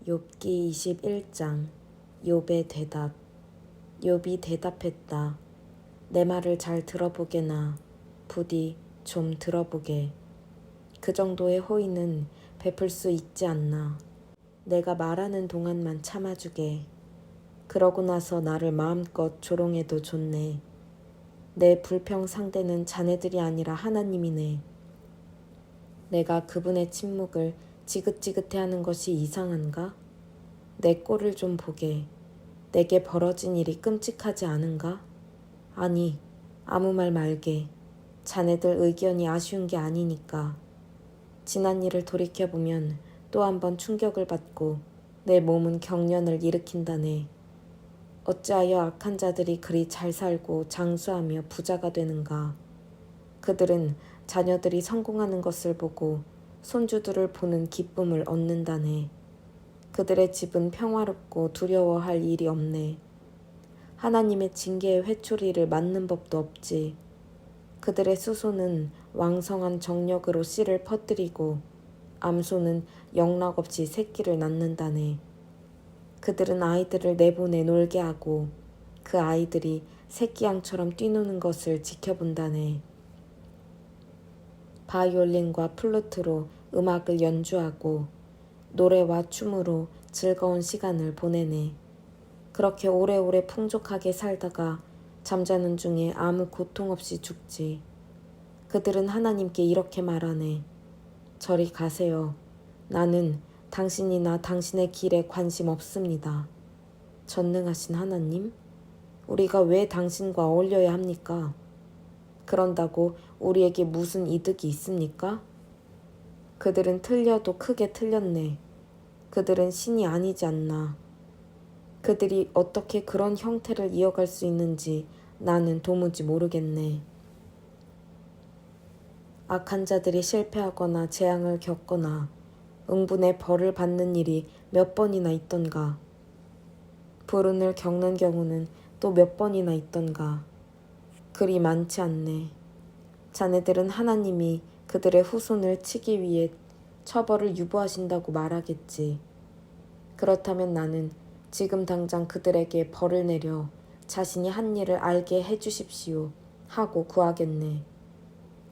욥기 21장. 욥의 대답. 욥이 대답했다. 내 말을 잘 들어보게나. 부디 좀 들어보게. 그 정도의 호의는 베풀 수 있지 않나. 내가 말하는 동안만 참아주게. 그러고 나서 나를 마음껏 조롱해도 좋네. 내 불평 상대는 자네들이 아니라 하나님이네. 내가 그분의 침묵을 지긋지긋해하는 것이 이상한가? 내 꼴을 좀 보게. 내게 벌어진 일이 끔찍하지 않은가? 아니, 아무 말 말게. 자네들 의견이 아쉬운 게 아니니까. 지난 일을 돌이켜보면 또 한 번 충격을 받고 내 몸은 경련을 일으킨다네. 어찌하여 악한 자들이 그리 잘 살고 장수하며 부자가 되는가? 그들은 자녀들이 성공하는 것을 보고 손주들을 보는 기쁨을 얻는다네. 그들의 집은 평화롭고 두려워할 일이 없네. 하나님의 징계의 회초리를 맞는 법도 없지. 그들의 수소는 왕성한 정력으로 씨를 퍼뜨리고 암소는 영락없이 새끼를 낳는다네. 그들은 아이들을 내보내 놀게 하고 그 아이들이 새끼양처럼 뛰노는 것을 지켜본다네. 바이올린과 플루트로 음악을 연주하고 노래와 춤으로 즐거운 시간을 보내네. 그렇게 오래오래 풍족하게 살다가 잠자는 중에 아무 고통 없이 죽지. 그들은 하나님께 이렇게 말하네. 저리 가세요. 나는 당신이나 당신의 길에 관심 없습니다. 전능하신 하나님, 우리가 왜 당신과 어울려야 합니까? 그런다고 우리에게 무슨 이득이 있습니까? 그들은 틀려도 크게 틀렸네. 그들은 신이 아니지 않나. 그들이 어떻게 그런 형태를 이어갈 수 있는지 나는 도무지 모르겠네. 악한 자들이 실패하거나 재앙을 겪거나 응분의 벌을 받는 일이 몇 번이나 있던가. 불운을 겪는 경우는 또 몇 번이나 있던가. 그리 많지 않네. 자네들은 하나님이 그들의 후손을 치기 위해 처벌을 유보하신다고 말하겠지. 그렇다면 나는 지금 당장 그들에게 벌을 내려 자신이 한 일을 알게 해주십시오 하고 구하겠네.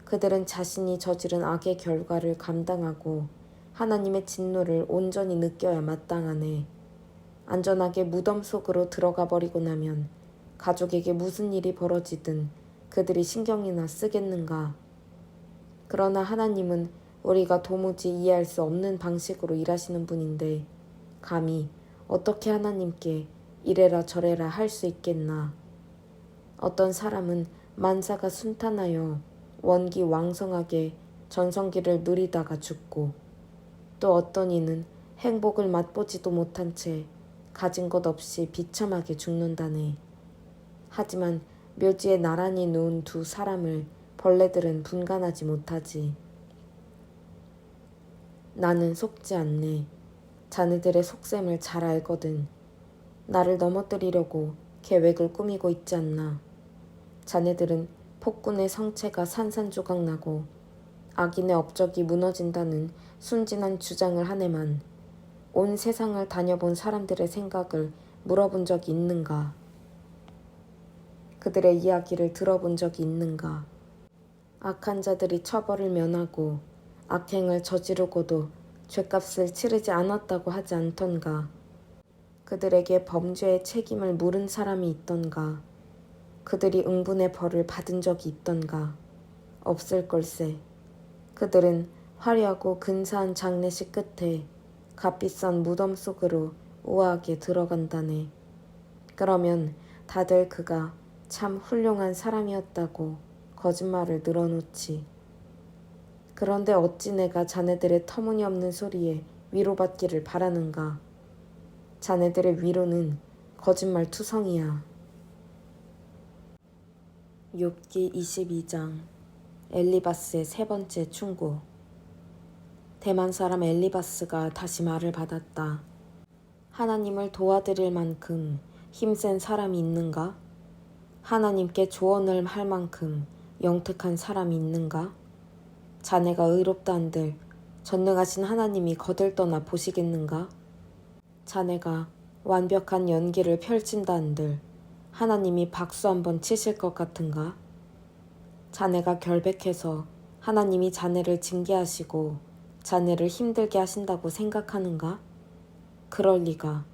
그들은 자신이 저지른 악의 결과를 감당하고 하나님의 진노를 온전히 느껴야 마땅하네. 안전하게 무덤 속으로 들어가 버리고 나면 가족에게 무슨 일이 벌어지든 그들이 신경이나 쓰겠는가. 그러나 하나님은 우리가 도무지 이해할 수 없는 방식으로 일하시는 분인데 감히 어떻게 하나님께 이래라 저래라 할 수 있겠나. 어떤 사람은 만사가 순탄하여 원기 왕성하게 전성기를 누리다가 죽고 또 어떤 이는 행복을 맛보지도 못한 채 가진 것 없이 비참하게 죽는다네. 하지만 묘지에 나란히 누운 두 사람을 벌레들은 분간하지 못하지. 나는 속지 않네. 자네들의 속셈을 잘 알거든. 나를 넘어뜨리려고 계획을 꾸미고 있지 않나. 자네들은 폭군의 성체가 산산조각 나고 악인의 업적이 무너진다는 순진한 주장을 하네만 온 세상을 다녀본 사람들의 생각을 물어본 적이 있는가? 그들의 이야기를 들어본 적이 있는가? 악한 자들이 처벌을 면하고 악행을 저지르고도 죗값을 치르지 않았다고 하지 않던가? 그들에게 범죄의 책임을 물은 사람이 있던가? 그들이 응분의 벌을 받은 적이 있던가? 없을 걸세. 그들은 화려하고 근사한 장례식 끝에 값비싼 무덤 속으로 우아하게 들어간다네. 그러면 다들 그가 참 훌륭한 사람이었다고 거짓말을 늘어놓지. 그런데 어찌 내가 자네들의 터무니없는 소리에 위로받기를 바라는가. 자네들의 위로는 거짓말 투성이야. 욥기 22장. 엘리바스의 세 번째 충고. 대만 사람 엘리바스가 다시 말을 받았다. 하나님을 도와드릴 만큼 힘센 사람이 있는가? 하나님께 조언을 할 만큼 영특한 사람이 있는가? 자네가 의롭다 한들 전능하신 하나님이 거들떠나 보시겠는가? 자네가 완벽한 연기를 펼친다 한들 하나님이 박수 한번 치실 것 같은가? 자네가 결백해서 하나님이 자네를 징계하시고 자네를 힘들게 하신다고 생각하는가? 그럴 리가.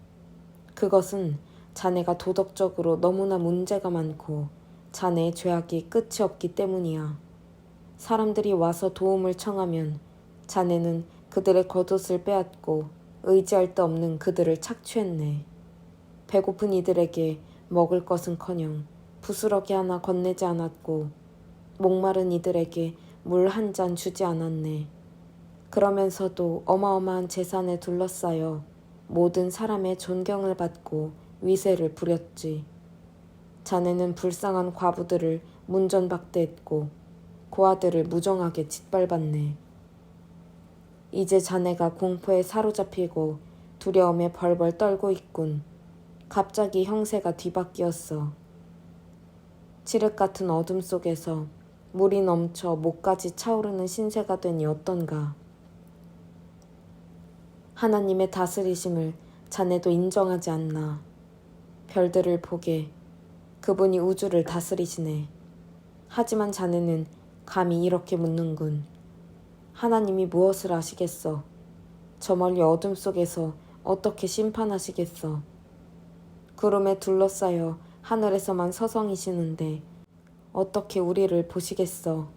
그것은 자네가 도덕적으로 너무나 문제가 많고 자네의 죄악이 끝이 없기 때문이야. 사람들이 와서 도움을 청하면 자네는 그들의 겉옷을 빼앗고 의지할 데 없는 그들을 착취했네. 배고픈 이들에게 먹을 것은커녕 부스러기 하나 건네지 않았고 목마른 이들에게 물 한 잔 주지 않았네. 그러면서도 어마어마한 재산에 둘러싸여 모든 사람의 존경을 받고 위세를 부렸지. 자네는 불쌍한 과부들을 문전박대했고 고아들을 무정하게 짓밟았네. 이제 자네가 공포에 사로잡히고 두려움에 벌벌 떨고 있군. 갑자기 형세가 뒤바뀌었어. 칠흑 같은 어둠 속에서 물이 넘쳐 목까지 차오르는 신세가 되니 어떤가. 하나님의 다스리심을 자네도 인정하지 않나. 별들을 보게 그분이 우주를 다스리시네. 하지만 자네는 감히 이렇게 묻는군. 하나님이 무엇을 아시겠어? 저 멀리 어둠 속에서 어떻게 심판하시겠어? 구름에 둘러싸여 하늘에서만 서성이시는데 어떻게 우리를 보시겠어?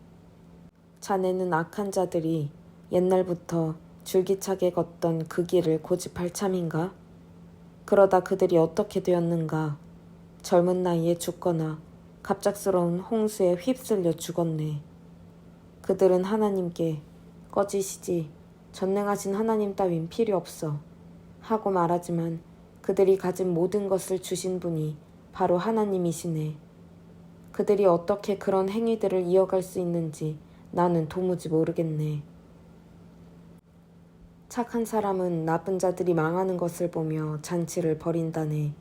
자네는 악한 자들이 옛날부터 줄기차게 걷던 그 길을 고집할 참인가? 그러다 그들이 어떻게 되었는가? 젊은 나이에 죽거나 갑작스러운 홍수에 휩쓸려 죽었네. 그들은 하나님께 꺼지시지, 전능하신 하나님 따윈 필요 없어 하고 말하지만 그들이 가진 모든 것을 주신 분이 바로 하나님이시네. 그들이 어떻게 그런 행위들을 이어갈 수 있는지 나는 도무지 모르겠네. 착한 사람은 나쁜 자들이 망하는 것을 보며 잔치를 벌인다네.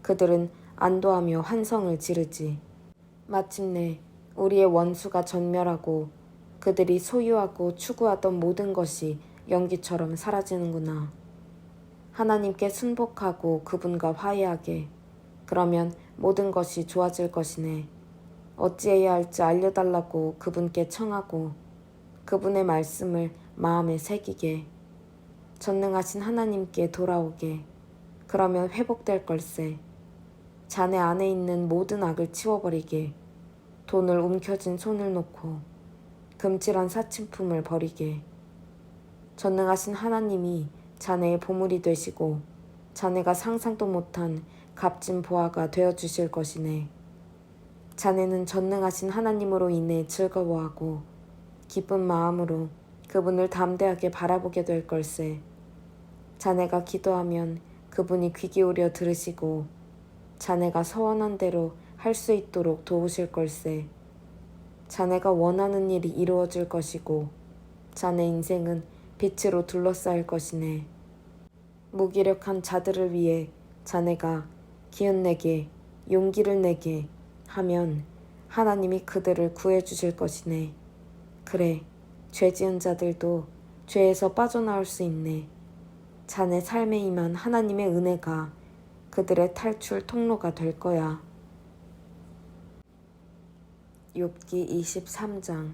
그들은 안도하며 환성을 지르지. 마침내 우리의 원수가 전멸하고 그들이 소유하고 추구하던 모든 것이 연기처럼 사라지는구나. 하나님께 순복하고 그분과 화해하게. 그러면 모든 것이 좋아질 것이네. 어찌해야 할지 알려달라고 그분께 청하고 그분의 말씀을 마음에 새기게. 전능하신 하나님께 돌아오게. 그러면 회복될 걸세. 자네 안에 있는 모든 악을 치워버리게. 돈을 움켜쥔 손을 놓고 금칠한 사칭품을 버리게. 전능하신 하나님이 자네의 보물이 되시고 자네가 상상도 못한 값진 보화가 되어주실 것이네. 자네는 전능하신 하나님으로 인해 즐거워하고 기쁜 마음으로 그분을 담대하게 바라보게 될 걸세. 자네가 기도하면 그분이 귀 기울여 들으시고 자네가 서원한 대로 할 수 있도록 도우실 걸세. 자네가 원하는 일이 이루어질 것이고 자네 인생은 빛으로 둘러싸일 것이네. 무기력한 자들을 위해 자네가 기운내게 용기를 내게 하면 하나님이 그들을 구해주실 것이네. 그래, 죄 지은 자들도 죄에서 빠져나올 수 있네. 자네 삶에 임한 하나님의 은혜가 그들의 탈출 통로가 될 거야. 욥기 23장.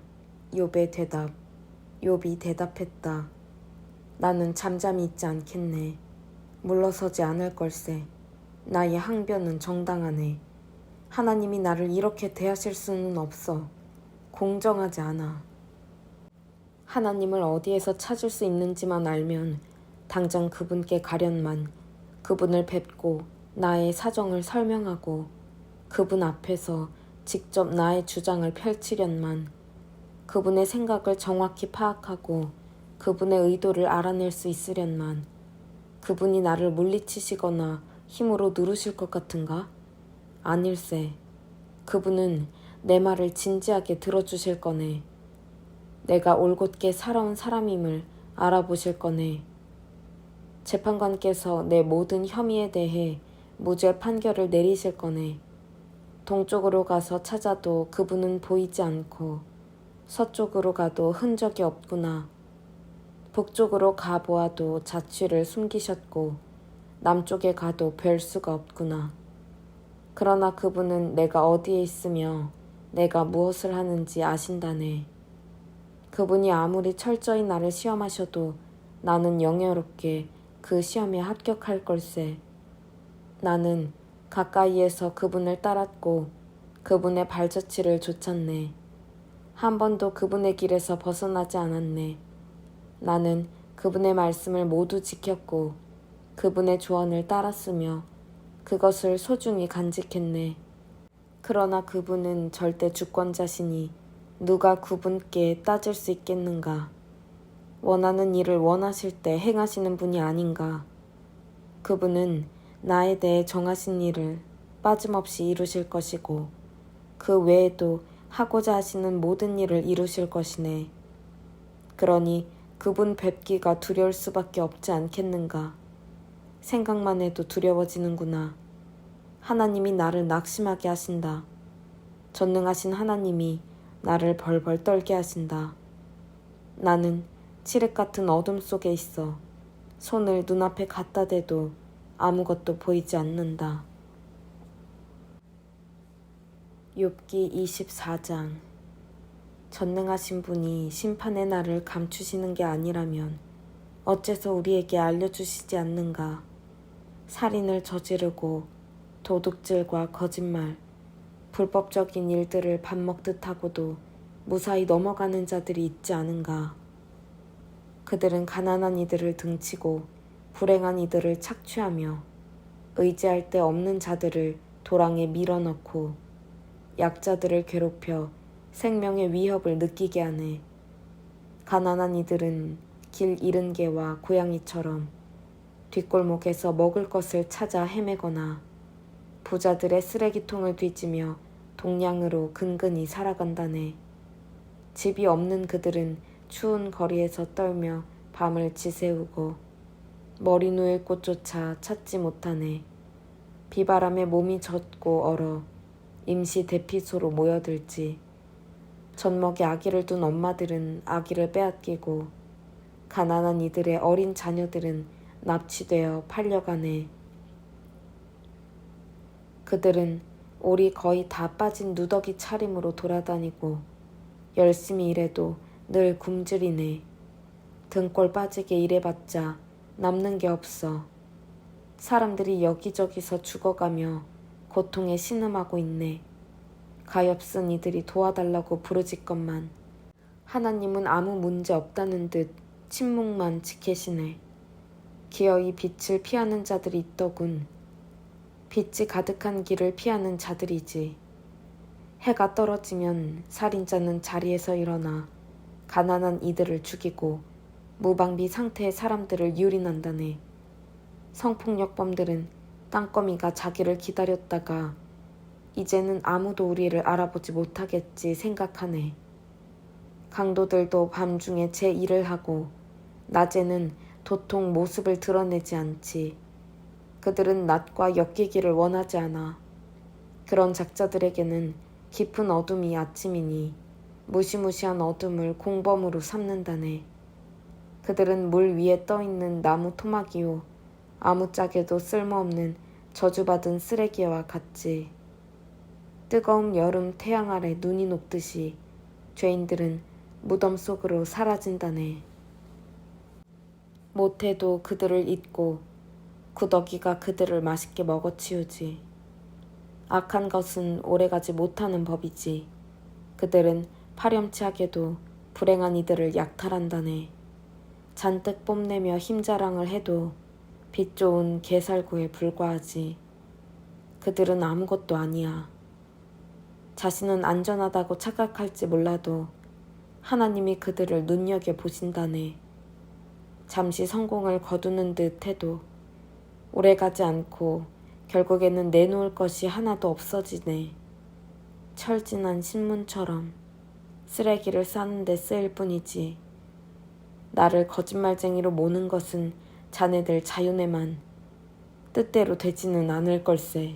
욥의 대답. 욥이 대답했다. 나는 잠잠히 있지 않겠네. 물러서지 않을 걸세. 나의 항변은 정당하네. 하나님이 나를 이렇게 대하실 수는 없어. 공정하지 않아. 하나님을 어디에서 찾을 수 있는지만 알면 당장 그분께 가련만, 그분을 뵙고 나의 사정을 설명하고 그분 앞에서 직접 나의 주장을 펼치련만, 그분의 생각을 정확히 파악하고 그분의 의도를 알아낼 수 있으련만, 그분이 나를 물리치시거나 힘으로 누르실 것 같은가? 아닐세. 그분은 내 말을 진지하게 들어주실 거네. 내가 올곧게 살아온 사람임을 알아보실 거네. 재판관께서 내 모든 혐의에 대해 무죄 판결을 내리실 거네. 동쪽으로 가서 찾아도 그분은 보이지 않고 서쪽으로 가도 흔적이 없구나. 북쪽으로 가보아도 자취를 숨기셨고 남쪽에 가도 뵐 수가 없구나. 그러나 그분은 내가 어디에 있으며 내가 무엇을 하는지 아신다네. 그분이 아무리 철저히 나를 시험하셔도 나는 영예롭게 그 시험에 합격할 걸세. 나는 가까이에서 그분을 따랐고 그분의 발자취를 좇았네. 한 번도 그분의 길에서 벗어나지 않았네. 나는 그분의 말씀을 모두 지켰고 그분의 조언을 따랐으며 그것을 소중히 간직했네. 그러나 그분은 절대 주권자시니 누가 그분께 따질 수 있겠는가. 원하는 일을 원하실 때 행하시는 분이 아닌가. 그분은 나에 대해 정하신 일을 빠짐없이 이루실 것이고 그 외에도 하고자 하시는 모든 일을 이루실 것이네. 그러니 그분 뵙기가 두려울 수밖에 없지 않겠는가. 생각만 해도 두려워지는구나. 하나님이 나를 낙심하게 하신다. 전능하신 하나님이 나를 벌벌 떨게 하신다. 나는 칠흑 같은 어둠 속에 있어 손을 눈앞에 갖다 대도 아무것도 보이지 않는다. 욥기 24장. 전능하신 분이 심판의 날을 감추시는 게 아니라면 어째서 우리에게 알려주시지 않는가. 살인을 저지르고 도둑질과 거짓말, 불법적인 일들을 밥 먹듯 하고도 무사히 넘어가는 자들이 있지 않은가. 그들은 가난한 이들을 등치고 불행한 이들을 착취하며 의지할 데 없는 자들을 도랑에 밀어넣고 약자들을 괴롭혀 생명의 위협을 느끼게 하네. 가난한 이들은 길 잃은 개와 고양이처럼 뒷골목에서 먹을 것을 찾아 헤매거나 부자들의 쓰레기통을 뒤지며 동량으로 근근히 살아간다네. 집이 없는 그들은 추운 거리에서 떨며 밤을 지새우고 머리 누일 곳조차 찾지 못하네. 비바람에 몸이 젖고 얼어 임시 대피소로 모여들지. 젖먹이 아기를 둔 엄마들은 아기를 빼앗기고 가난한 이들의 어린 자녀들은 납치되어 팔려가네. 그들은 올이 거의 다 빠진 누더기 차림으로 돌아다니고 열심히 일해도 늘 굶주리네. 등골 빠지게 일해봤자 남는 게 없어. 사람들이 여기저기서 죽어가며 고통에 신음하고 있네. 가엾은 이들이 도와달라고 부르짖건만 하나님은 아무 문제 없다는 듯 침묵만 지키시네. 기어이 빛을 피하는 자들이 있더군. 빛이 가득한 길을 피하는 자들이지. 해가 떨어지면 살인자는 자리에서 일어나 가난한 이들을 죽이고 무방비 상태의 사람들을 유린한다네. 성폭력범들은 땅거미가 자기를 기다렸다가 이제는 아무도 우리를 알아보지 못하겠지 생각하네. 강도들도 밤중에 제 일을 하고 낮에는 도통 모습을 드러내지 않지. 그들은 낮과 엮이기를 원하지 않아. 그런 작자들에게는 깊은 어둠이 아침이니 무시무시한 어둠을 공범으로 삼는다네. 그들은 물 위에 떠있는 나무 토막이요 아무짝에도 쓸모없는 저주받은 쓰레기와 같지. 뜨거운 여름 태양 아래 눈이 녹듯이 죄인들은 무덤 속으로 사라진다네. 못해도 그들을 잊고 구더기가 그들을 맛있게 먹어치우지. 악한 것은 오래가지 못하는 법이지. 그들은 파렴치하게도 불행한 이들을 약탈한다네. 잔뜩 뽐내며 힘자랑을 해도 빛 좋은 개살구에 불과하지. 그들은 아무것도 아니야. 자신은 안전하다고 착각할지 몰라도 하나님이 그들을 눈여겨보신다네. 잠시 성공을 거두는 듯 해도 오래가지 않고 결국에는 내놓을 것이 하나도 없어지네. 철진한 신문처럼 쓰레기를 싸는 데 쓰일 뿐이지. 나를 거짓말쟁이로 모는 것은 자네들 자윤회만 뜻대로 되지는 않을 걸세.